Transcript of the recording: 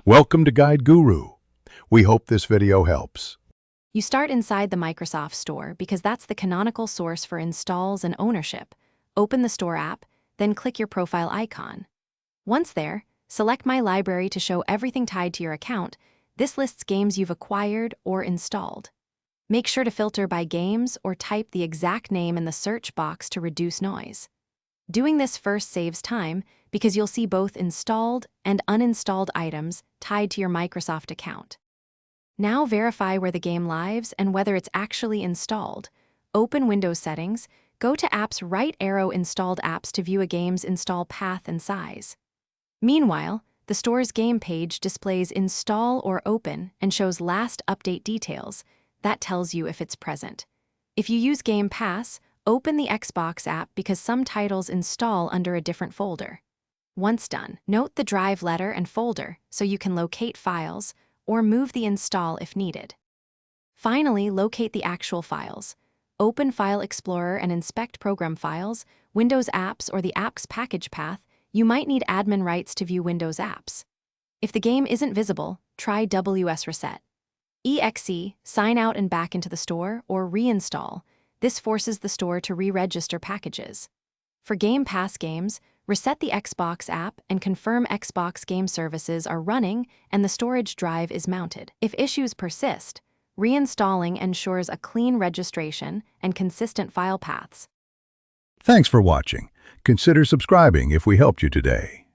Welcome to Guide Guru. We hope this video helps. You start inside the Microsoft Store because that's the canonical source for installs and ownership. Open the Store app, then click your profile icon. Once there, select My Library to show everything tied to your account. This lists games you've acquired or installed. Make sure to filter by games or type the exact name in the search box to reduce noise. Doing this first saves time because you'll see both installed and uninstalled items tied to your Microsoft account. Now verify where the game lives and whether it's actually installed. Open Windows Settings, go to Apps, right arrow Installed Apps to view a game's install path and size. Meanwhile, the store's game page displays Install or Open and shows last update details. That tells you if it's present. If you use Game Pass, open the Xbox app because some titles install under a different folder. Once done, note the drive letter and folder so you can locate files or move the install if needed. Finally, locate the actual files. Open File Explorer and inspect program files, Windows apps, or the app's package path. You might need admin rights to view Windows apps. If the game isn't visible, try WS Reset. EXE, sign out and back into the store, or reinstall. This forces the store to re-register packages. For Game Pass games, reset the Xbox app and confirm Xbox game services are running and the storage drive is mounted. If issues persist, reinstalling ensures a clean registration and consistent file paths. Thanks for watching. Consider subscribing if we helped you today.